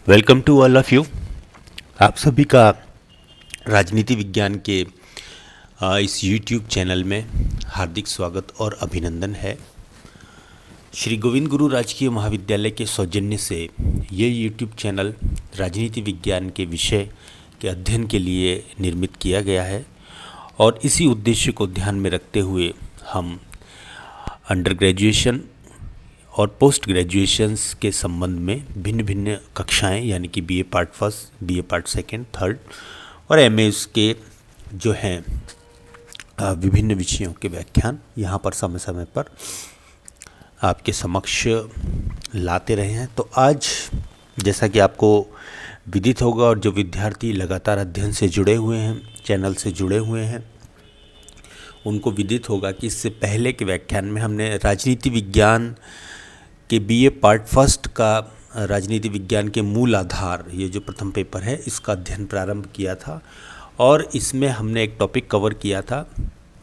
Welcome to all of you. आप सभी का राजनीति विज्ञान के इस यूट्यूब चैनल में हार्दिक स्वागत और अभिनंदन है। श्री गोविंद गुरु राजकीय महाविद्यालय के सौजन्य से ये यूट्यूब चैनल राजनीति विज्ञान के विषय के अध्ययन के लिए निर्मित किया गया है और इसी उद्देश्य को ध्यान में रखते हुए हम अंडर ग्रेजुएशन और पोस्ट ग्रेजुएशंस के संबंध में भिन्न भिन्न कक्षाएं यानी कि BA part first, BA part second, third और एमए के जो हैं विभिन्न विषयों के व्याख्यान यहाँ पर समय समय पर आपके समक्ष लाते रहे हैं। तो आज जैसा कि आपको विदित होगा और जो विद्यार्थी लगातार अध्ययन से जुड़े हुए हैं, चैनल से जुड़े हुए हैं, उनको विदित होगा कि इससे पहले के व्याख्यान में हमने राजनीति विज्ञान के बीए पार्ट फर्स्ट का राजनीति विज्ञान के मूल आधार, ये जो प्रथम पेपर है, इसका अध्ययन प्रारंभ किया था और इसमें हमने एक टॉपिक कवर किया था।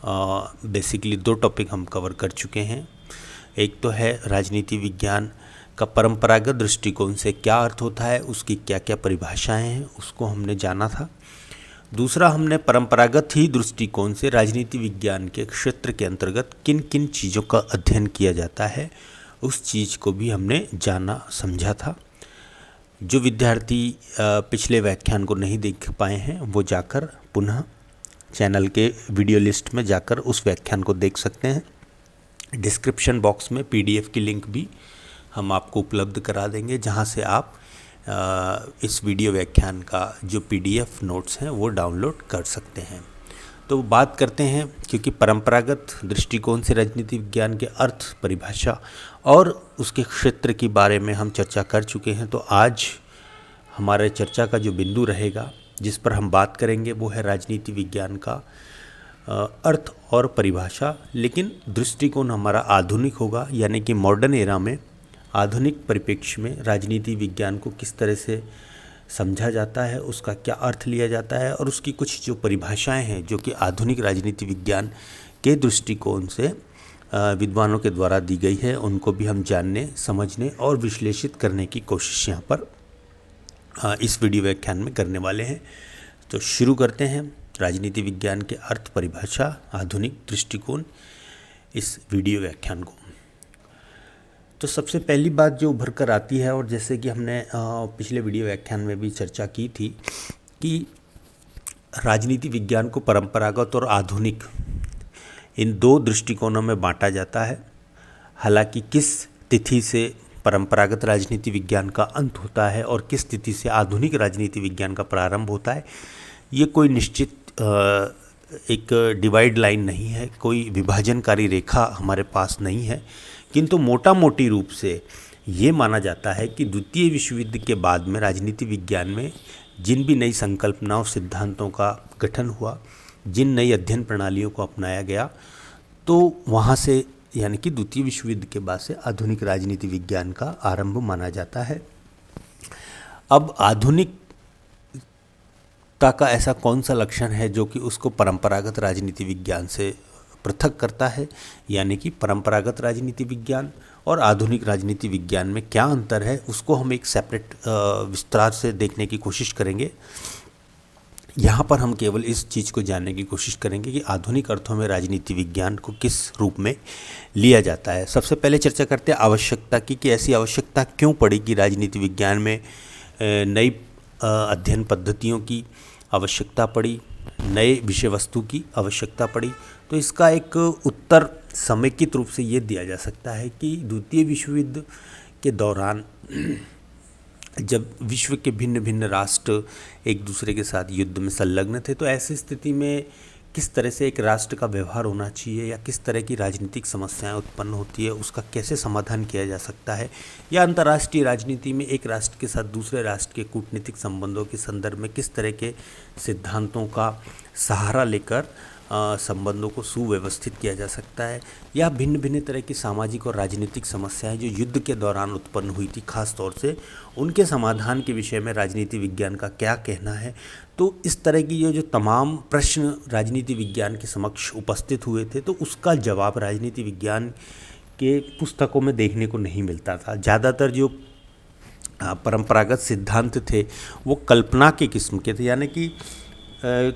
बेसिकली दो टॉपिक हम कवर कर चुके हैं। एक तो है राजनीति विज्ञान का परंपरागत दृष्टिकोण से क्या अर्थ होता है, उसकी क्या क्या परिभाषाएं हैं, उसको हमने जाना था। दूसरा, हमने परंपरागत ही दृष्टिकोण से राजनीति विज्ञान के क्षेत्र के अंतर्गत किन किन चीज़ों का अध्ययन किया जाता है, उस चीज़ को भी हमने जाना समझा था। जो विद्यार्थी पिछले व्याख्यान को नहीं देख पाए हैं वो जाकर पुनः चैनल के वीडियो लिस्ट में जाकर उस व्याख्यान को देख सकते हैं। डिस्क्रिप्शन बॉक्स में पीडीएफ की लिंक भी हम आपको उपलब्ध करा देंगे, जहां से आप इस वीडियो व्याख्यान का जो पीडीएफ नोट्स हैं वो डाउनलोड कर सकते हैं। तो बात करते हैं, क्योंकि परंपरागत दृष्टिकोण से राजनीति विज्ञान के अर्थ, परिभाषा और उसके क्षेत्र के बारे में हम चर्चा कर चुके हैं। तो आज हमारे चर्चा का जो बिंदु रहेगा, जिस पर हम बात करेंगे, वो है राजनीति विज्ञान का अर्थ और परिभाषा। लेकिन दृष्टिकोण हमारा आधुनिक होगा, यानी कि मॉडर्न एरा में, आधुनिक परिप्रेक्ष्य में राजनीति विज्ञान को किस तरह से समझा जाता है, उसका क्या अर्थ लिया जाता है और उसकी कुछ जो परिभाषाएं हैं जो कि आधुनिक राजनीति विज्ञान के दृष्टिकोण से विद्वानों के द्वारा दी गई है, उनको भी हम जानने, समझने और विश्लेषित करने की कोशिश यहाँ पर इस वीडियो व्याख्यान में करने वाले हैं। तो शुरू करते हैं राजनीति विज्ञान के अर्थ, परिभाषा, आधुनिक दृष्टिकोण, इस वीडियो व्याख्यान को। तो सबसे पहली बात जो उभर कर आती है, और जैसे कि हमने पिछले वीडियो व्याख्यान में भी चर्चा की थी, कि राजनीति विज्ञान को परंपरागत और आधुनिक इन दो दृष्टिकोणों में बांटा जाता है। हालांकि किस तिथि से परंपरागत राजनीति विज्ञान का अंत होता है और किस तिथि से आधुनिक राजनीति विज्ञान का प्रारंभ होता है, ये कोई निश्चित एक डिवाइड लाइन नहीं है, कोई विभाजनकारी रेखा हमारे पास नहीं है। किंतु मोटा मोटी रूप से ये माना जाता है कि द्वितीय विश्व युद्ध के बाद में राजनीति विज्ञान में जिन भी नई संकल्पनाओं, सिद्धांतों का गठन हुआ, जिन नई अध्ययन प्रणालियों को अपनाया गया, तो वहाँ से, यानी कि द्वितीय विश्व युद्ध के बाद से आधुनिक राजनीति विज्ञान का आरंभ माना जाता है। अब आधुनिकता का ऐसा कौन सा लक्षण है जो कि उसको परंपरागत राजनीति विज्ञान से पृथक करता है, यानी कि परंपरागत राजनीति विज्ञान और आधुनिक राजनीति विज्ञान में क्या अंतर है, उसको हम एक सेपरेट विस्तार से देखने की कोशिश करेंगे। यहाँ पर हम केवल इस चीज़ को जानने की कोशिश करेंगे कि आधुनिक अर्थों में राजनीति विज्ञान को किस रूप में लिया जाता है। सबसे पहले चर्चा करते हैं आवश्यकता की, कि ऐसी आवश्यकता क्यों पड़ी कि राजनीति विज्ञान में नई अध्ययन पद्धतियों की आवश्यकता पड़ी, नए विषय वस्तु की आवश्यकता पड़ी। तो इसका एक उत्तर समेकित रूप से ये दिया जा सकता है कि द्वितीय विश्व युद्ध के दौरान जब विश्व के भिन्न भिन्न राष्ट्र एक दूसरे के साथ युद्ध में संलग्न थे, तो ऐसी स्थिति में किस तरह से एक राष्ट्र का व्यवहार होना चाहिए या किस तरह की राजनीतिक समस्याएं उत्पन्न होती है, उसका कैसे समाधान किया जा सकता है, या अंतर्राष्ट्रीय राजनीति में एक राष्ट्र के साथ दूसरे राष्ट्र के कूटनीतिक संबंधों के संदर्भ में किस तरह के सिद्धांतों का सहारा लेकर संबंधों को सुव्यवस्थित किया जा सकता है, या भिन्न भिन्न तरह की सामाजिक और राजनीतिक समस्याएं जो युद्ध के दौरान उत्पन्न हुई थी, खास तौर से उनके समाधान के विषय में राजनीति विज्ञान का क्या कहना है। तो इस तरह की ये जो तमाम प्रश्न राजनीति विज्ञान के समक्ष उपस्थित हुए थे, तो उसका जवाब राजनीति विज्ञान के पुस्तकों में देखने को नहीं मिलता था। ज़्यादातर जो परंपरागत सिद्धांत थे वो कल्पना के किस्म के थे, यानी कि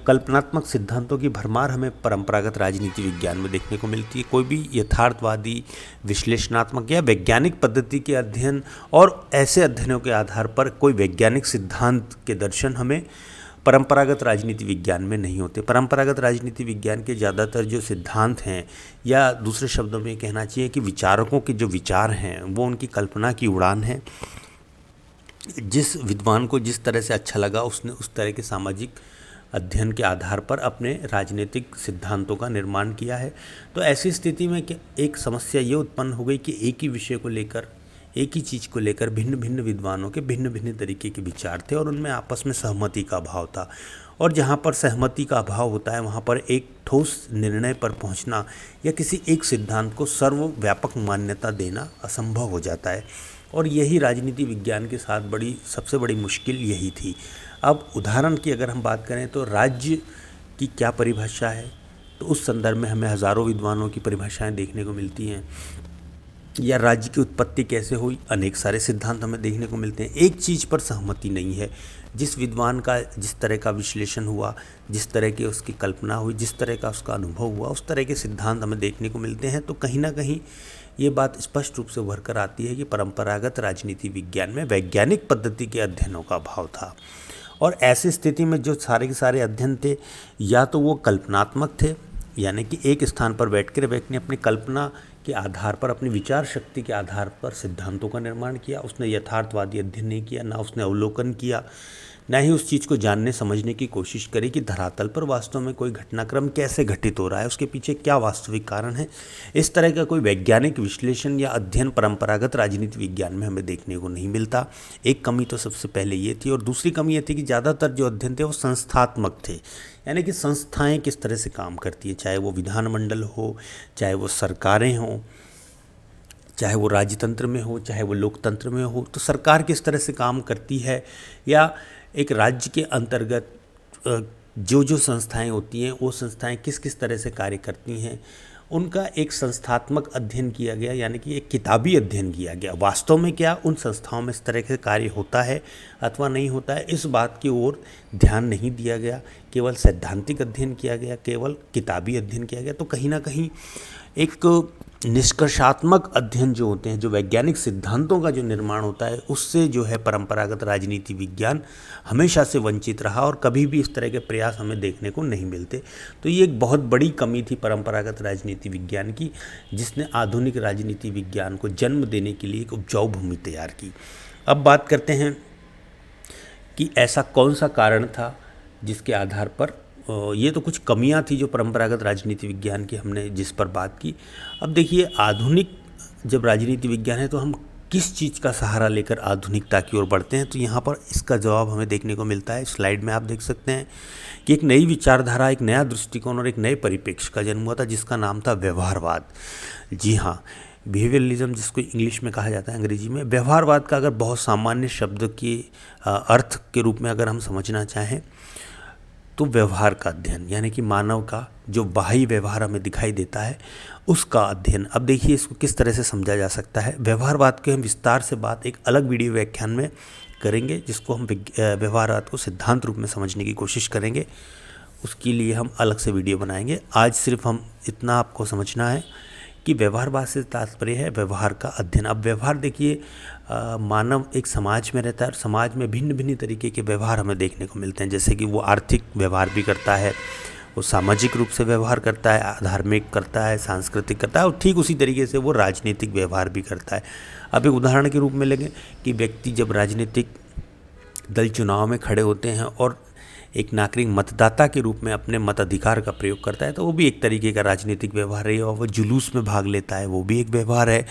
कल्पनात्मक सिद्धांतों की भरमार हमें परंपरागत राजनीति विज्ञान में देखने को मिलती है। कोई भी यथार्थवादी, विश्लेषणात्मक या वैज्ञानिक पद्धति के अध्ययन और ऐसे अध्ययनों के आधार पर कोई वैज्ञानिक सिद्धांत के दर्शन हमें परंपरागत राजनीति विज्ञान में नहीं होते। परंपरागत राजनीति विज्ञान के ज़्यादातर जो सिद्धांत हैं, या दूसरे शब्दों में कहना चाहिए कि विचारकों के जो विचार हैं वो उनकी कल्पना की उड़ान है। जिस विद्वान को जिस तरह से अच्छा लगा उसने उस तरह के सामाजिक अध्ययन के आधार पर अपने राजनीतिक सिद्धांतों का निर्माण किया है। तो ऐसी स्थिति में एक समस्या ये उत्पन्न हो गई कि एक ही विषय को लेकर, एक ही चीज़ को लेकर भिन्न भिन्न विद्वानों के भिन्न भिन्न तरीके के विचार थे और उनमें आपस में सहमति का अभाव था। और जहाँ पर सहमति का अभाव होता है वहाँ पर एक ठोस निर्णय पर पहुँचना या किसी एक सिद्धांत को सर्वव्यापक मान्यता देना असंभव हो जाता है। और यही राजनीति विज्ञान के साथ सबसे बड़ी मुश्किल यही थी। अब उदाहरण की अगर हम बात करें तो राज्य की क्या परिभाषा है, तो उस संदर्भ में हमें हज़ारों विद्वानों की परिभाषाएं देखने को मिलती हैं। या राज्य की उत्पत्ति कैसे हुई, अनेक सारे सिद्धांत हमें देखने को मिलते हैं। एक चीज़ पर सहमति नहीं है। जिस विद्वान का जिस तरह का विश्लेषण हुआ, जिस तरह की उसकी कल्पना हुई, जिस तरह का उसका अनुभव हुआ, उस तरह के सिद्धांत हमें देखने को मिलते हैं। तो कहीं ना कहीं ये बात स्पष्ट रूप से उभर कर आती है कि परंपरागत राजनीति विज्ञान में वैज्ञानिक पद्धति के अध्ययनों का अभाव था। और ऐसी स्थिति में जो सारे के सारे अध्ययन थे, या तो वो कल्पनात्मक थे, यानी कि एक स्थान पर बैठकर व्यक्ति ने अपनी कल्पना के आधार पर, अपनी विचार शक्ति के आधार पर सिद्धांतों का निर्माण किया। उसने यथार्थवादी अध्ययन नहीं किया, ना उसने अवलोकन किया, ना ही उस चीज़ को जानने समझने की कोशिश करी कि धरातल पर वास्तव में कोई घटनाक्रम कैसे घटित हो रहा है, उसके पीछे क्या वास्तविक कारण है। इस तरह का कोई वैज्ञानिक विश्लेषण या अध्ययन परंपरागत राजनीति विज्ञान में हमें देखने को नहीं मिलता। एक कमी तो सबसे पहले ये थी। और दूसरी कमी ये थी कि ज़्यादातर जो अध्ययन थे वो संस्थात्मक थे, यानी कि संस्थाएं किस तरह से काम करती है, चाहे वो विधानमंडल हो, चाहे वो सरकारें हों, चाहे वो राजतंत्र में हो, चाहे वो लोकतंत्र में हो। तो सरकार किस तरह से काम करती है, या एक राज्य के अंतर्गत जो संस्थाएं होती हैं वो संस्थाएं किस किस तरह से कार्य करती हैं, उनका एक संस्थात्मक अध्ययन किया गया, यानी कि एक किताबी अध्ययन किया गया। वास्तव में क्या उन संस्थाओं में इस तरह के कार्य होता है अथवा नहीं होता है, इस बात की ओर ध्यान नहीं दिया गया। केवल सैद्धांतिक अध्ययन किया गया, केवल किताबी अध्ययन किया गया। तो कहीं ना कहीं एक निष्कर्षात्मक अध्ययन जो होते हैं, जो वैज्ञानिक सिद्धांतों का जो निर्माण होता है, उससे जो है परंपरागत राजनीति विज्ञान हमेशा से वंचित रहा और कभी भी इस तरह के प्रयास हमें देखने को नहीं मिलते। तो ये एक बहुत बड़ी कमी थी परंपरागत राजनीति विज्ञान की, जिसने आधुनिक राजनीति विज्ञान को जन्म देने के लिए एक उपजाऊ भूमि तैयार की। अब बात करते हैं कि ऐसा कौन सा कारण था जिसके आधार पर ये तो कुछ कमियां थी जो परंपरागत राजनीति विज्ञान की हमने जिस पर बात की। अब देखिए, आधुनिक जब राजनीति विज्ञान है तो हम किस चीज़ का सहारा लेकर आधुनिकता की ओर बढ़ते हैं, तो यहाँ पर इसका जवाब हमें देखने को मिलता है। स्लाइड में आप देख सकते हैं कि एक नई विचारधारा, एक नया दृष्टिकोण और एक नए परिप्रेक्ष्य का जन्म हुआ था, जिसका नाम था व्यवहारवाद। जी हाँ, बिहेवियरलिज्म, जिसको इंग्लिश में कहा जाता है, अंग्रेजी में। व्यवहारवाद का अगर बहुत सामान्य शब्द के अर्थ के रूप में अगर हम समझना चाहें तो व्यवहार का अध्ययन, यानी कि मानव का जो बाह्य व्यवहार हमें दिखाई देता है उसका अध्ययन। अब देखिए इसको किस तरह से समझा जा सकता है। व्यवहारवाद के हम विस्तार से बात एक अलग वीडियो व्याख्यान में करेंगे, जिसको हम व्यवहारवाद को सिद्धांत रूप में समझने की कोशिश करेंगे। उसके लिए हम अलग से वीडियो बनाएंगे। आज सिर्फ हम इतना आपको समझना है कि व्यवहारवाद से तात्पर्य है व्यवहार का अध्ययन। अब व्यवहार देखिए, मानव एक समाज में रहता है और समाज में भिन्न भिन्न तरीके के व्यवहार हमें देखने को मिलते हैं। जैसे कि वो आर्थिक व्यवहार भी करता है, वो सामाजिक रूप से व्यवहार करता है, धार्मिक करता है, सांस्कृतिक करता है, और ठीक उसी तरीके से वो राजनीतिक व्यवहार भी करता है। अब एक उदाहरण के रूप में लेंगे कि व्यक्ति जब राजनीतिक दल चुनाव में खड़े होते हैं और एक नागरिक मतदाता के रूप में अपने मताधिकार का प्रयोग करता है, तो वो भी एक तरीके का राजनीतिक व्यवहार है। और वो जुलूस में भाग लेता है, वो भी एक व्यवहार है।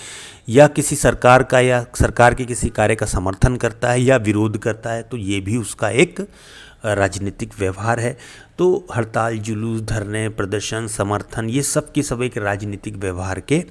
या किसी सरकार का या सरकार के किसी कार्य का समर्थन करता है या विरोध करता है, तो ये भी उसका एक राजनीतिक व्यवहार है। तो हड़ताल, जुलूस, धरने, प्रदर्शन, समर्थन, ये सब के सब एक राजनीतिक व्यवहार के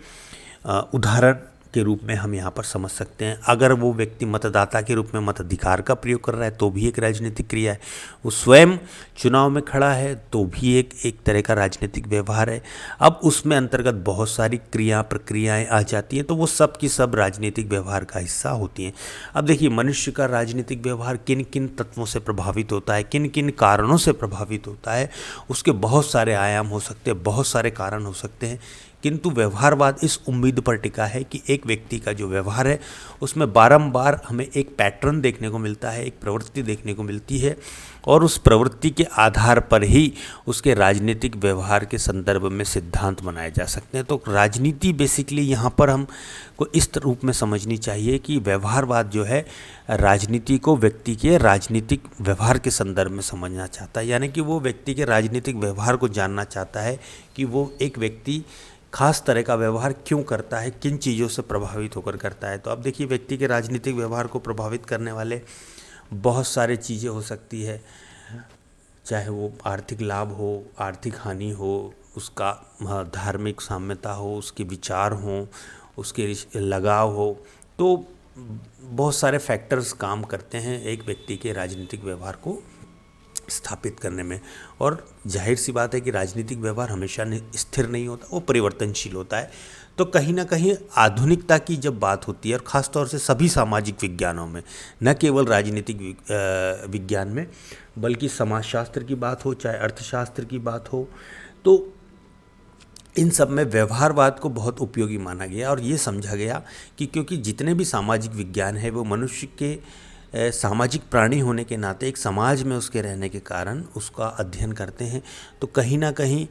उदाहरण के रूप में हम यहाँ पर समझ सकते हैं। अगर वो व्यक्ति मतदाता के रूप में मताधिकार का प्रयोग कर रहा है तो भी एक राजनीतिक क्रिया है। वो स्वयं चुनाव में खड़ा है तो भी एक तरह का राजनीतिक व्यवहार है। अब उसमें अंतर्गत बहुत सारी प्रक्रियाएं आ जाती हैं, तो वो सब की सब राजनीतिक व्यवहार का हिस्सा होती हैं। अब देखिए, मनुष्य का राजनीतिक व्यवहार किन किन तत्वों से प्रभावित होता है, किन किन कारणों से प्रभावित होता है, उसके बहुत सारे आयाम हो सकते हैं, बहुत सारे कारण हो सकते हैं। किंतु व्यवहारवाद इस उम्मीद पर टिका है कि एक व्यक्ति का जो व्यवहार है उसमें बारंबार हमें एक पैटर्न देखने को मिलता है, एक प्रवृत्ति देखने को मिलती है, और उस प्रवृत्ति के आधार पर ही उसके राजनीतिक व्यवहार के संदर्भ में सिद्धांत बनाए जा सकते हैं। तो राजनीति बेसिकली यहाँ पर हमको इस रूप में समझनी चाहिए कि व्यवहारवाद जो है राजनीति को व्यक्ति के राजनीतिक व्यवहार के संदर्भ में समझना चाहता है, यानी कि वो व्यक्ति के राजनीतिक व्यवहार को जानना चाहता है कि वो एक व्यक्ति खास तरह का व्यवहार क्यों करता है, किन चीज़ों से प्रभावित होकर करता है। तो अब देखिए, व्यक्ति के राजनीतिक व्यवहार को प्रभावित करने वाले बहुत सारे चीज़ें हो सकती है, चाहे वो आर्थिक लाभ हो, आर्थिक हानि हो, उसका धार्मिक साम्यता हो, उसके विचार हों, उसके लगाव हो। तो बहुत सारे फैक्टर्स काम करते हैं एक व्यक्ति के राजनीतिक व्यवहार को स्थापित करने में। और जाहिर सी बात है कि राजनीतिक व्यवहार हमेशा स्थिर नहीं होता, वो परिवर्तनशील होता है। तो कहीं ना कहीं आधुनिकता की जब बात होती है, और ख़ास तौर से सभी सामाजिक विज्ञानों में, न केवल राजनीतिक विज्ञान में, बल्कि समाजशास्त्र की बात हो, चाहे अर्थशास्त्र की बात हो, तो इन सब में व्यवहारवाद को बहुत उपयोगी माना गया। और ये समझा गया कि क्योंकि जितने भी सामाजिक विज्ञान है वो मनुष्य के सामाजिक प्राणी होने के नाते एक समाज में उसके रहने के कारण उसका अध्ययन करते हैं। तो कहीं ना कहीं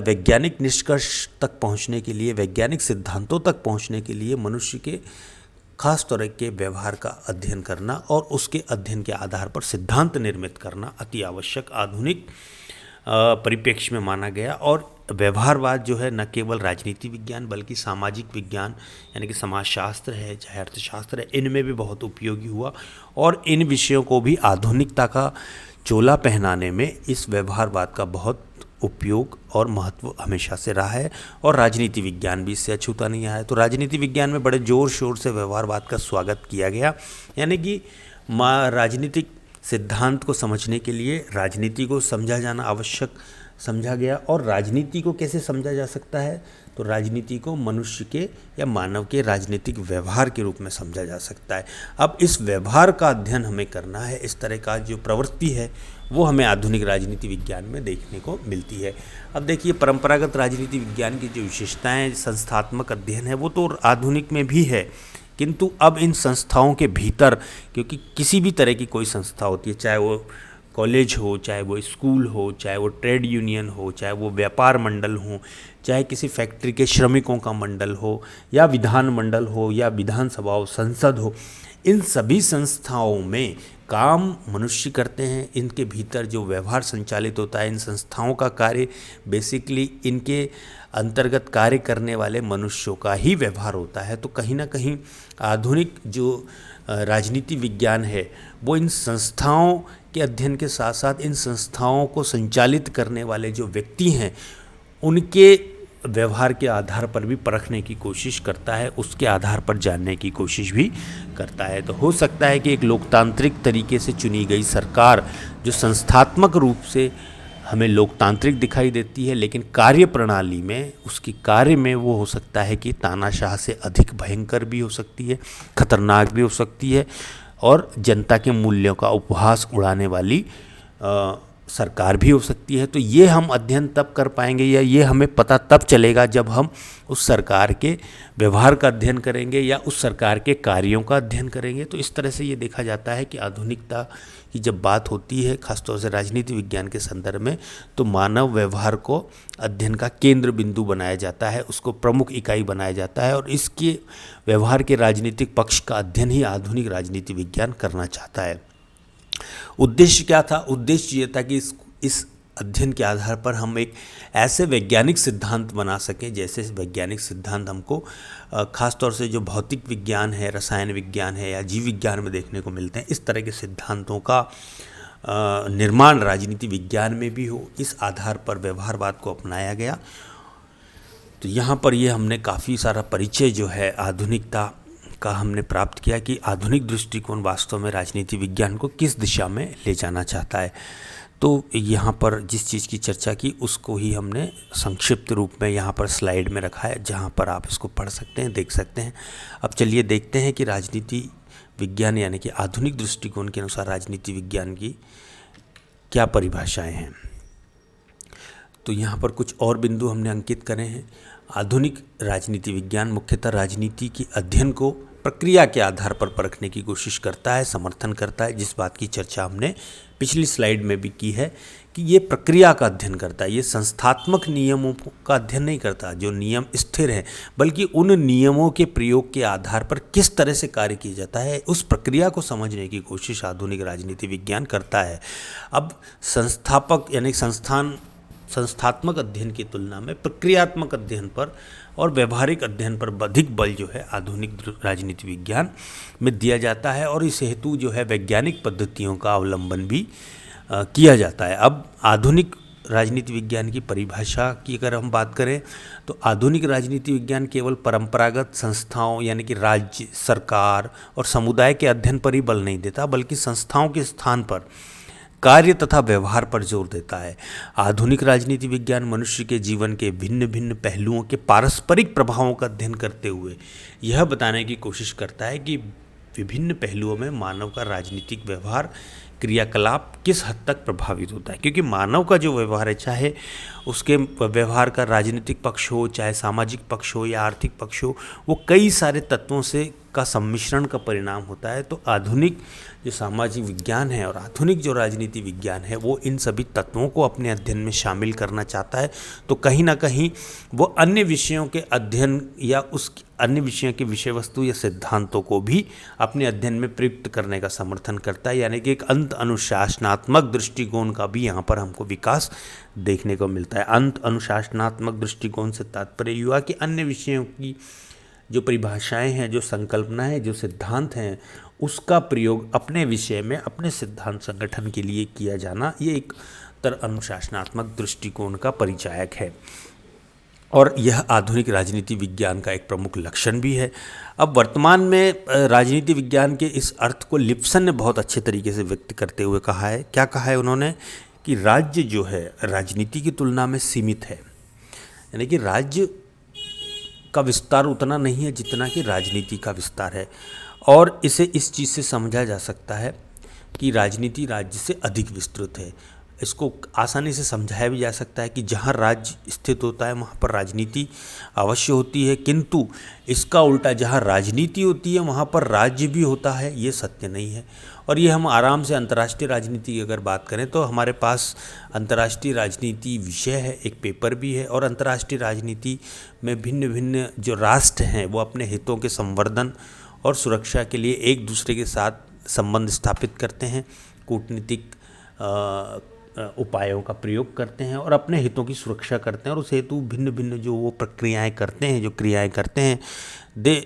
वैज्ञानिक निष्कर्ष तक पहुंचने के लिए, वैज्ञानिक सिद्धांतों तक पहुंचने के लिए मनुष्य के खास तरह के व्यवहार का अध्ययन करना और उसके अध्ययन के आधार पर सिद्धांत निर्मित करना अति आवश्यक आधुनिक परिप्रेक्ष्य में माना गया। और व्यवहारवाद जो है न केवल राजनीति विज्ञान बल्कि सामाजिक विज्ञान यानी कि समाजशास्त्र है, चाहे अर्थशास्त्र है, इनमें भी बहुत उपयोगी हुआ। और इन विषयों को भी आधुनिकता का चोला पहनाने में इस व्यवहारवाद का बहुत उपयोग और महत्व हमेशा से रहा है। और राजनीति विज्ञान भी इससे अछूता नहीं आया। तो राजनीति विज्ञान में बड़े ज़ोर शोर से व्यवहारवाद का स्वागत किया गया, यानी कि राजनीतिक सिद्धांत को समझने के लिए राजनीति को समझा जाना आवश्यक समझा गया। और राजनीति को कैसे समझा जा सकता है, तो राजनीति को मनुष्य के या मानव के राजनीतिक व्यवहार के रूप में समझा जा सकता है। अब इस व्यवहार का अध्ययन हमें करना है, इस तरह का जो प्रवृत्ति है वो हमें आधुनिक राजनीति विज्ञान में देखने को मिलती है। अब देखिए, परंपरागत राजनीति विज्ञान की जो विशेषताएं, संस्थात्मक अध्ययन है, वो तो आधुनिक में भी है, किंतु अब इन संस्थाओं के भीतर, क्योंकि किसी भी तरह की कोई संस्था होती है, चाहे वो कॉलेज हो, चाहे वो स्कूल हो, चाहे वो ट्रेड यूनियन हो, चाहे वो व्यापार मंडल हो, चाहे किसी फैक्ट्री के श्रमिकों का मंडल हो, या विधान मंडल हो, या विधानसभा हो, संसद हो, इन सभी संस्थाओं में काम मनुष्य करते हैं। इनके भीतर जो व्यवहार संचालित होता है, इन संस्थाओं का कार्य बेसिकली इनके अंतर्गत कार्य करने वाले मनुष्यों का ही व्यवहार होता है। तो कहीं ना कहीं आधुनिक जो राजनीति विज्ञान है वो इन संस्थाओं के अध्ययन के साथ साथ इन संस्थाओं को संचालित करने वाले जो व्यक्ति हैं उनके व्यवहार के आधार पर भी परखने की कोशिश करता है, उसके आधार पर जानने की कोशिश भी करता है। तो हो सकता है कि एक लोकतांत्रिक तरीके से चुनी गई सरकार जो संस्थात्मक रूप से हमें लोकतांत्रिक दिखाई देती है, लेकिन कार्य प्रणाली में, उसकी कार्य में वो हो सकता है कि तानाशाह से अधिक भयंकर भी हो सकती है, खतरनाक भी हो सकती है, और जनता के मूल्यों का उपहास उड़ाने वाली सरकार भी हो सकती है। तो ये हम अध्ययन तब कर पाएंगे, या ये हमें पता तब चलेगा जब हम उस सरकार के व्यवहार का अध्ययन करेंगे या उस सरकार के कार्यों का अध्ययन करेंगे। तो इस तरह से ये देखा जाता है कि आधुनिकता की जब बात होती है, खासतौर से राजनीति विज्ञान के संदर्भ में, तो मानव व्यवहार को अध्ययन का केंद्र बिंदु बनाया जाता है, उसको प्रमुख इकाई बनाया जाता है, और इसके व्यवहार के राजनीतिक पक्ष का अध्ययन ही आधुनिक राजनीति विज्ञान करना चाहता है। उद्देश्य क्या था? उद्देश्य ये था कि इस अध्ययन के आधार पर हम एक ऐसे वैज्ञानिक सिद्धांत बना सकें, जैसे वैज्ञानिक सिद्धांत हमको खास तौर से जो भौतिक विज्ञान है, रसायन विज्ञान है या जीव विज्ञान में देखने को मिलते हैं, इस तरह के सिद्धांतों का निर्माण राजनीति विज्ञान में भी हो। इस आधार पर व्यवहारवाद को अपनाया गया। तो यहाँ पर ये हमने काफ़ी सारा परिचय जो है आधुनिकता का हमने प्राप्त किया कि आधुनिक दृष्टिकोण वास्तव में राजनीति विज्ञान को किस दिशा में ले जाना चाहता है। तो यहाँ पर जिस चीज़ की चर्चा की उसको ही हमने संक्षिप्त रूप में यहाँ पर स्लाइड में रखा है, जहाँ पर आप इसको पढ़ सकते हैं, देख सकते हैं। अब चलिए देखते हैं कि राजनीति विज्ञान यानी कि आधुनिक दृष्टिकोण के अनुसार राजनीति विज्ञान की क्या परिभाषाएं हैं। तो यहाँ पर कुछ और बिंदु हमने अंकित करे हैं। आधुनिक राजनीति विज्ञान मुख्यतः राजनीति के अध्ययन को प्रक्रिया के आधार पर परखने की कोशिश करता है, समर्थन करता है, जिस बात की चर्चा हमने पिछली स्लाइड में भी की है कि ये प्रक्रिया का अध्ययन करता है। ये संस्थात्मक नियमों का अध्ययन नहीं करता जो नियम स्थिर हैं, बल्कि उन नियमों के प्रयोग के आधार पर किस तरह से कार्य किया जाता है उस प्रक्रिया को समझने की कोशिश आधुनिक राजनीति विज्ञान करता है। अब संस्थापक यानी संस्थात्मक अध्ययन की तुलना में प्रक्रियात्मक अध्ययन पर और व्यवहारिक अध्ययन पर अधिक बल जो है आधुनिक राजनीति विज्ञान में दिया जाता है, और इस हेतु जो है वैज्ञानिक पद्धतियों का अवलंबन भी किया जाता है। अब आधुनिक राजनीति विज्ञान की परिभाषा की अगर हम बात करें तो आधुनिक राजनीति विज्ञान केवल परंपरागत संस्थाओं यानी कि राज्य, सरकार और समुदाय के अध्ययन पर ही बल नहीं देता, बल्कि संस्थाओं के स्थान पर कार्य तथा व्यवहार पर जोर देता है। आधुनिक राजनीति विज्ञान मनुष्य के जीवन के भिन्न भिन्न पहलुओं के पारस्परिक प्रभावों का अध्ययन करते हुए यह बताने की कोशिश करता है कि विभिन्न पहलुओं में मानव का राजनीतिक व्यवहार क्रियाकलाप किस हद तक प्रभावित होता है। क्योंकि मानव का जो व्यवहार है, चाहे उसके व्यवहार का राजनीतिक पक्ष हो, चाहे सामाजिक पक्ष हो या आर्थिक पक्ष हो, वो कई सारे तत्वों से का सम्मिश्रण का परिणाम होता है। तो आधुनिक जो सामाजिक विज्ञान है और आधुनिक जो राजनीति विज्ञान है वो इन सभी तत्वों को अपने अध्ययन में शामिल करना चाहता है। तो कहीं ना कहीं वो अन्य विषयों के अध्ययन या उस अन्य विषयों के विषय वस्तु या सिद्धांतों को भी अपने अध्ययन में प्रयुक्त करने का समर्थन करता है। यानी कि एक अंत अनुशासनात्मक दृष्टिकोण का भी यहाँ पर हमको विकास देखने को मिलता है। अंत अनुशासनात्मक दृष्टिकोण से तात्पर्य युवा कि अन्य विषयों की जो परिभाषाएं हैं, जो संकल्पना है, जो सिद्धांत हैं, उसका प्रयोग अपने विषय में अपने सिद्धांत संगठन के लिए किया जाना, ये एक अनुशासनात्मक दृष्टिकोण का परिचायक है और यह आधुनिक राजनीति विज्ञान का एक प्रमुख लक्षण भी है। अब वर्तमान में राजनीति विज्ञान के इस अर्थ को लिप्सन ने बहुत अच्छे तरीके से व्यक्त करते हुए कहा है। क्या कहा है उन्होंने कि राज्य जो है राजनीति की तुलना में सीमित है, यानी कि राज्य का विस्तार उतना नहीं है जितना कि राजनीति का विस्तार है, और इसे इस चीज़ से समझा जा सकता है कि राजनीति राज्य से अधिक विस्तृत है। इसको आसानी से समझाया भी जा सकता है कि जहाँ राज्य स्थित होता है वहाँ पर राजनीति अवश्य होती है, किंतु इसका उल्टा जहाँ राजनीति होती है वहाँ पर राज्य भी होता है, ये सत्य नहीं है। और ये हम आराम से अंतर्राष्ट्रीय राजनीति की अगर बात करें तो हमारे पास अंतर्राष्ट्रीय राजनीति विषय है, एक पेपर भी है, और अंतर्राष्ट्रीय राजनीति में भिन्न भिन्न जो राष्ट्र हैं वो अपने हितों के संवर्धन और सुरक्षा के लिए एक दूसरे के साथ संबंध स्थापित करते हैं, कूटनीतिक उपायों का प्रयोग करते हैं और अपने हितों की सुरक्षा करते हैं, और उस हेतु भिन्न भिन्न जो वो प्रक्रियाएं करते हैं, जो क्रियाएं करते हैं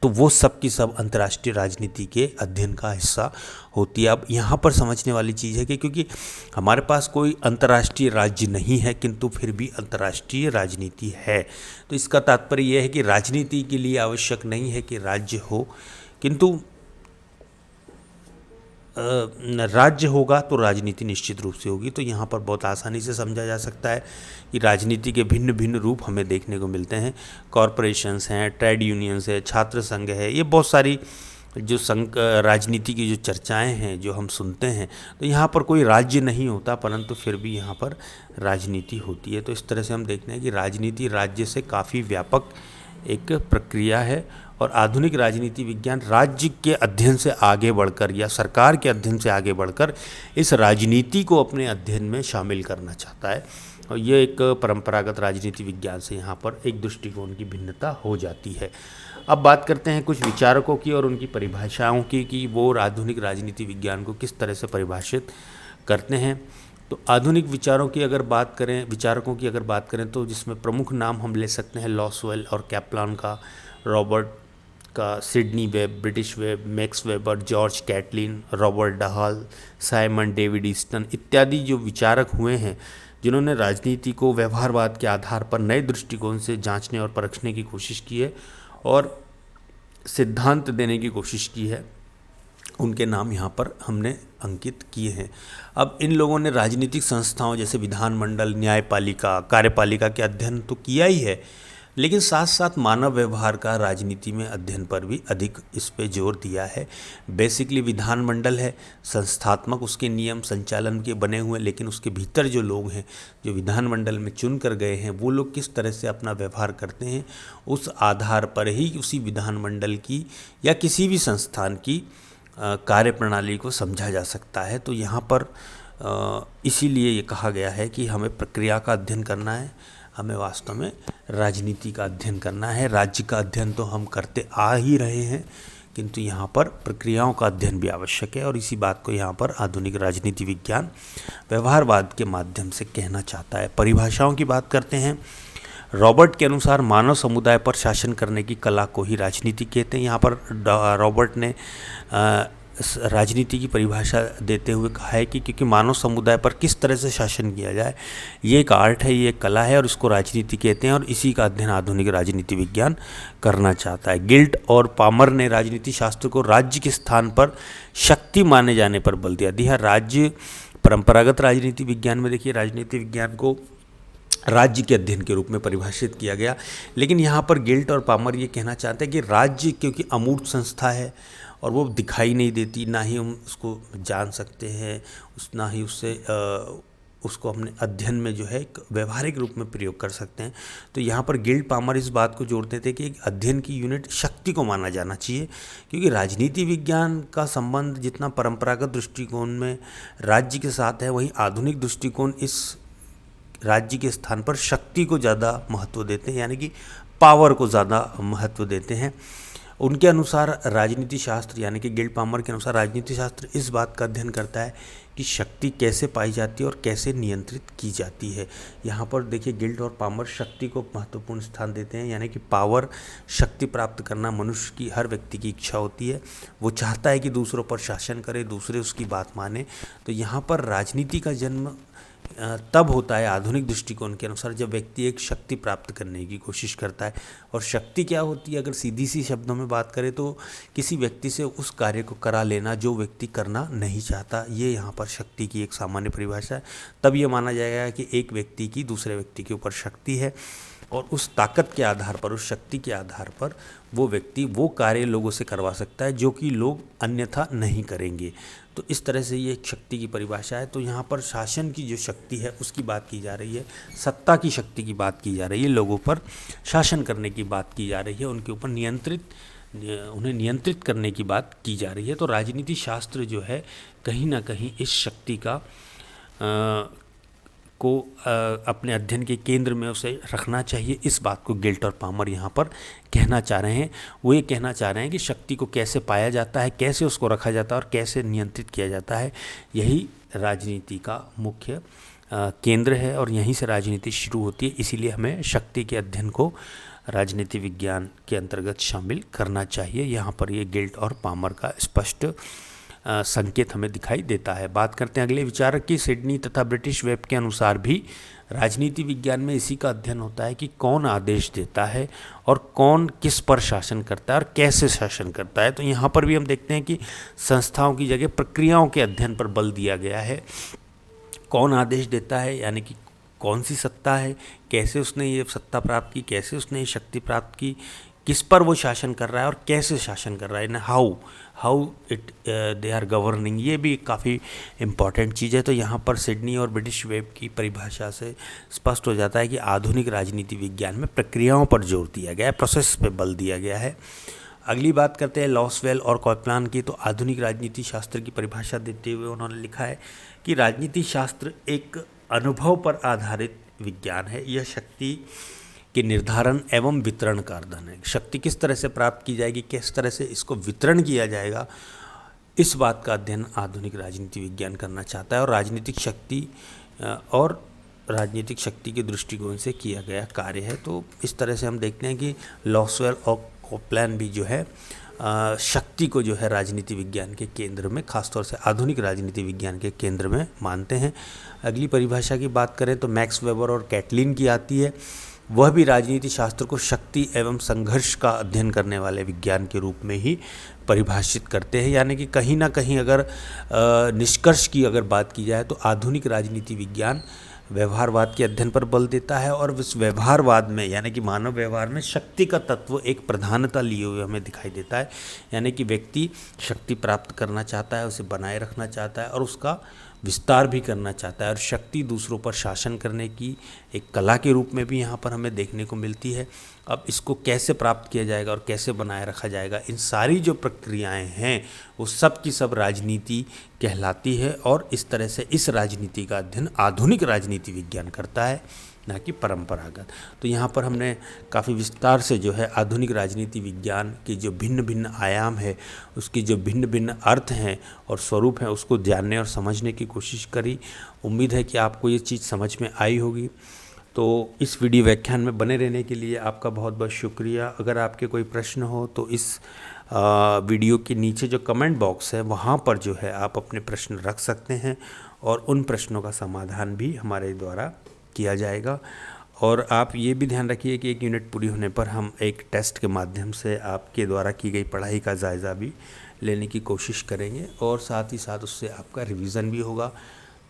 तो वो सब की सब अंतर्राष्ट्रीय राजनीति के अध्ययन का हिस्सा होती है। अब यहाँ पर समझने वाली चीज़ है कि क्योंकि हमारे पास कोई अंतर्राष्ट्रीय राज्य नहीं है किंतु फिर भी अंतर्राष्ट्रीय राजनीति है, तो इसका तात्पर्य यह है कि राजनीति के लिए आवश्यक नहीं है कि राज्य हो, किंतु राज्य होगा तो राजनीति निश्चित रूप से होगी। तो यहाँ पर बहुत आसानी से समझा जा सकता है कि राजनीति के भिन्न भिन्न रूप हमें देखने को मिलते हैं। कॉरपोरेशंस हैं, ट्रेड यूनियंस है, छात्र संघ है, ये बहुत सारी जो राजनीति की जो चर्चाएं हैं जो हम सुनते हैं, तो यहाँ पर कोई राज्य नहीं होता परंतु फिर भी यहाँ पर राजनीति होती है। तो इस तरह से हम देखते हैं कि राजनीति राज्य से काफ़ी व्यापक एक प्रक्रिया है, और आधुनिक राजनीति विज्ञान राज्य के अध्ययन से आगे बढ़कर या सरकार के अध्ययन से आगे बढ़कर इस राजनीति को अपने अध्ययन में शामिल करना चाहता है, और ये एक परंपरागत राजनीति विज्ञान से यहाँ पर एक दृष्टिकोण की भिन्नता हो जाती है। अब बात करते हैं कुछ विचारकों की और उनकी परिभाषाओं की कि वो आधुनिक राजनीति विज्ञान को किस तरह से परिभाषित करते हैं। तो आधुनिक विचारकों की अगर बात करें तो जिसमें प्रमुख नाम हम ले सकते हैं लॉसवेल और कैप्लान का, रॉबर्ट का, Sidney Webb, British Webb, Max Weber, George Catlin, Robert Dahl, Simon David Easton इत्यादि जो विचारक हुए हैं, जिन्होंने राजनीति को व्यवहारवाद के आधार पर नए दृष्टिकोण से जांचने और परखने की कोशिश की है और सिद्धांत देने की कोशिश की है, उनके नाम यहाँ पर हमने अंकित किए हैं। अब इन लोगों ने राजनीतिक संस्थाओं जैसे विधानमंडल, न्यायपालिका, कार्यपालिका के अध्ययन तो किया ही है, लेकिन साथ साथ मानव व्यवहार का राजनीति में अध्ययन पर भी अधिक इस पे जोर दिया है। बेसिकली विधानमंडल है, संस्थात्मक उसके नियम संचालन के बने हुए, लेकिन उसके भीतर जो लोग हैं, जो विधानमंडल में चुन कर गए हैं, वो लोग किस तरह से अपना व्यवहार करते हैं, उस आधार पर ही उसी विधानमंडल की या किसी भी संस्थान की कार्यप्रणाली को समझा जा सकता है। तो यहाँ पर इसीलिए ये कहा गया है कि हमें प्रक्रिया का अध्ययन करना है, हमें वास्तव में राजनीति का अध्ययन करना है। राज्य का अध्ययन तो हम करते आ ही रहे हैं, किंतु यहाँ पर प्रक्रियाओं का अध्ययन भी आवश्यक है और इसी बात को यहाँ पर आधुनिक राजनीति विज्ञान व्यवहारवाद के माध्यम से कहना चाहता है। परिभाषाओं की बात करते हैं। रॉबर्ट के अनुसार मानव समुदाय पर शासन करने की कला को ही राजनीति कहते हैं। यहाँ पर रॉबर्ट ने राजनीति की परिभाषा देते हुए कहा है कि क्योंकि मानव समुदाय पर किस तरह से शासन किया जाए, ये एक आर्ट है, ये एक कला है और इसको राजनीति कहते हैं और इसी का अध्ययन आधुनिक राजनीति विज्ञान करना चाहता है। गिल्ट और पामर ने राजनीति शास्त्र को राज्य के स्थान पर शक्ति माने जाने पर बल दिया। राज्य परंपरागत राजनीति विज्ञान में देखिए राजनीति विज्ञान को राज्य के अध्ययन के रूप में परिभाषित किया गया, लेकिन यहाँ पर गिल्ट और पामर ये कहना चाहते हैं कि राज्य क्योंकि अमूर्त संस्था है और वो दिखाई नहीं देती, ना ही हम उसको जान सकते हैं, ना ही उसको अपने अध्ययन में जो है एक व्यवहारिक रूप में प्रयोग कर सकते हैं। तो यहाँ पर गिल्ट पामर इस बात को जोड़ते थे कि एक अध्ययन की यूनिट शक्ति को माना जाना चाहिए, क्योंकि राजनीति विज्ञान का संबंध जितना परंपरागत दृष्टिकोण में राज्य के साथ है, वहीं आधुनिक दृष्टिकोण इस राज्य के स्थान पर शक्ति को ज़्यादा महत्व देते हैं, यानी कि पावर को ज़्यादा महत्व देते हैं। उनके अनुसार राजनीति शास्त्र यानी कि गिल्ट पामर के अनुसार राजनीति शास्त्र इस बात का अध्ययन करता है कि शक्ति कैसे पाई जाती है और कैसे नियंत्रित की जाती है। यहाँ पर देखिए गिल्ट और पामर शक्ति को महत्वपूर्ण स्थान देते हैं, यानी कि पावर, शक्ति प्राप्त करना मनुष्य की, हर व्यक्ति की इच्छा होती है। वो चाहता है कि दूसरों पर शासन करे, दूसरे उसकी बात माने। तो यहाँ पर राजनीति का जन्म तब होता है आधुनिक दृष्टिकोण के अनुसार जब व्यक्ति एक शक्ति प्राप्त करने की कोशिश करता है। और शक्ति क्या होती है, अगर सीधी सी शब्दों में बात करें तो किसी व्यक्ति से उस कार्य को करा लेना जो व्यक्ति करना नहीं चाहता, ये यहाँ पर शक्ति की एक सामान्य परिभाषा है। तब ये माना जाएगा कि एक व्यक्ति की दूसरे व्यक्ति के ऊपर शक्ति है और उस ताकत के आधार पर, उस शक्ति के आधार पर वो व्यक्ति वो कार्य लोगों से करवा सकता है जो कि लोग अन्यथा नहीं करेंगे। तो इस तरह से ये एक शक्ति की परिभाषा है। तो यहाँ पर शासन की जो शक्ति है उसकी बात की जा रही है, सत्ता की शक्ति की बात की जा रही है, लोगों पर शासन करने की बात की जा रही है, उनके ऊपर उन्हें नियंत्रित करने की बात की जा रही है। तो राजनीति शास्त्र जो है कहीं ना कहीं इस शक्ति को अपने अध्ययन के केंद्र में उसे रखना चाहिए। इस बात को गिल्ट और पामर यहाँ पर कहना चाह रहे हैं। वो ये कहना चाह रहे हैं कि शक्ति को कैसे पाया जाता है, कैसे उसको रखा जाता है और कैसे नियंत्रित किया जाता है, यही राजनीति का मुख्य केंद्र है और यहीं से राजनीति शुरू होती है। इसीलिए हमें शक्ति के अध्ययन को राजनीति विज्ञान के अंतर्गत शामिल करना चाहिए। यहाँ पर ये गिल्ट और पामर का स्पष्ट संकेत हमें दिखाई देता है। बात करते हैं अगले विचारक की। सिडनी तथा ब्रिटिश वेब के अनुसार भी राजनीति विज्ञान में इसी का अध्ययन होता है कि कौन आदेश देता है और कौन किस पर शासन करता है और कैसे शासन करता है। तो यहाँ पर भी हम देखते हैं कि संस्थाओं की जगह प्रक्रियाओं के अध्ययन पर बल दिया गया है। कौन आदेश देता है, यानी कि कौन सी सत्ता है, कैसे उसने ये सत्ता प्राप्त की, कैसे उसने ये शक्ति प्राप्त की, किस पर वो शासन कर रहा है और कैसे शासन कर रहा है, how it they are governing, ये भी काफ़ी इम्पॉर्टेंट चीज़ है। तो यहाँ पर सिडनी और ब्रिटिश वेब की परिभाषा से स्पष्ट हो जाता है कि आधुनिक राजनीति विज्ञान में प्रक्रियाओं पर जोर दिया गया है, प्रोसेस पे बल दिया गया है। अगली बात करते हैं लॉसवेल और कॉपलान की। तो आधुनिक राजनीति शास्त्र की परिभाषा देते हुए उन्होंने लिखा है कि राजनीति शास्त्र एक अनुभव पर आधारित विज्ञान है। यह शक्ति के निर्धारण एवं वितरण का अध्ययन है। शक्ति किस तरह से प्राप्त की जाएगी, किस तरह से इसको वितरण किया जाएगा, इस बात का अध्ययन आधुनिक राजनीति विज्ञान करना चाहता है और राजनीतिक शक्ति के दृष्टिकोण से किया गया कार्य है। तो इस तरह से हम देखते हैं कि लॉसवेल और कॉपलान भी जो है शक्ति को जो है राजनीति विज्ञान के केंद्र में, खासतौर से आधुनिक राजनीति विज्ञान के केंद्र में मानते हैं। अगली परिभाषा की बात करें तो मैक्स वेबर और कैटलिन की आती है। वह भी राजनीति शास्त्र को शक्ति एवं संघर्ष का अध्ययन करने वाले विज्ञान के रूप में ही परिभाषित करते हैं। यानी कि कहीं ना कहीं अगर निष्कर्ष की अगर बात की जाए तो आधुनिक राजनीति विज्ञान व्यवहारवाद के अध्ययन पर बल देता है, और इस व्यवहारवाद में यानी कि मानव व्यवहार में शक्ति का तत्व एक प्रधानता लिए हुए हमें दिखाई देता है। यानी कि व्यक्ति शक्ति प्राप्त करना चाहता है, उसे बनाए रखना चाहता है और उसका विस्तार भी करना चाहता है, और शक्ति दूसरों पर शासन करने की एक कला के रूप में भी यहाँ पर हमें देखने को मिलती है। अब इसको कैसे प्राप्त किया जाएगा और कैसे बनाए रखा जाएगा, इन सारी जो प्रक्रियाएं हैं वो सब की सब राजनीति कहलाती है, और इस तरह से इस राजनीति का अध्ययन आधुनिक राजनीति विज्ञान करता है, ना कि परंपरागत। तो यहाँ पर हमने काफ़ी विस्तार से जो है आधुनिक राजनीति विज्ञान के जो भिन्न भिन्न आयाम है, उसके जो भिन्न भिन्न अर्थ हैं और स्वरूप हैं, उसको जानने और समझने की कोशिश करी। उम्मीद है कि आपको ये चीज़ समझ में आई होगी। तो इस वीडियो व्याख्यान में बने रहने के लिए आपका बहुत बहुत शुक्रिया। अगर आपके कोई प्रश्न हो तो इस वीडियो के नीचे जो कमेंट बॉक्स है वहाँ पर जो है आप अपने प्रश्न रख सकते हैं, और उन प्रश्नों का समाधान भी हमारे द्वारा किया जाएगा। और आप ये भी ध्यान रखिए कि 1 यूनिट पूरी होने पर हम एक टेस्ट के माध्यम से आपके द्वारा की गई पढ़ाई का जायज़ा भी लेने की कोशिश करेंगे, और साथ ही साथ उससे आपका रिवीजन भी होगा।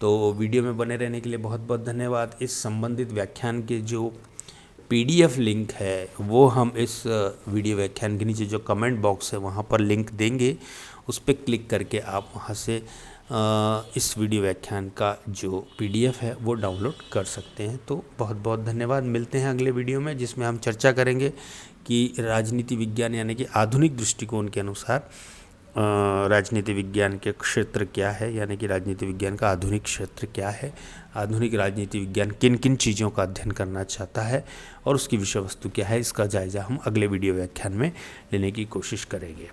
तो वीडियो में बने रहने के लिए बहुत बहुत धन्यवाद। इस संबंधित व्याख्यान के जो PDF लिंक है वो हम इस वीडियो व्याख्यान के नीचे जो कमेंट बॉक्स है वहाँ पर लिंक देंगे, उस पर क्लिक करके आप वहाँ से इस वीडियो व्याख्यान का जो PDF है वो डाउनलोड कर सकते हैं। तो बहुत बहुत धन्यवाद। मिलते हैं अगले वीडियो में, जिसमें हम चर्चा करेंगे कि राजनीति विज्ञान यानी कि आधुनिक दृष्टिकोण के अनुसार राजनीति विज्ञान के क्षेत्र क्या है, यानी कि राजनीति विज्ञान का आधुनिक क्षेत्र क्या है, आधुनिक राजनीति विज्ञान किन किन चीज़ों का अध्ययन करना चाहता है और उसकी विषय वस्तु क्या है, इसका जायज़ा हम अगले वीडियो व्याख्यान में लेने की कोशिश करेंगे।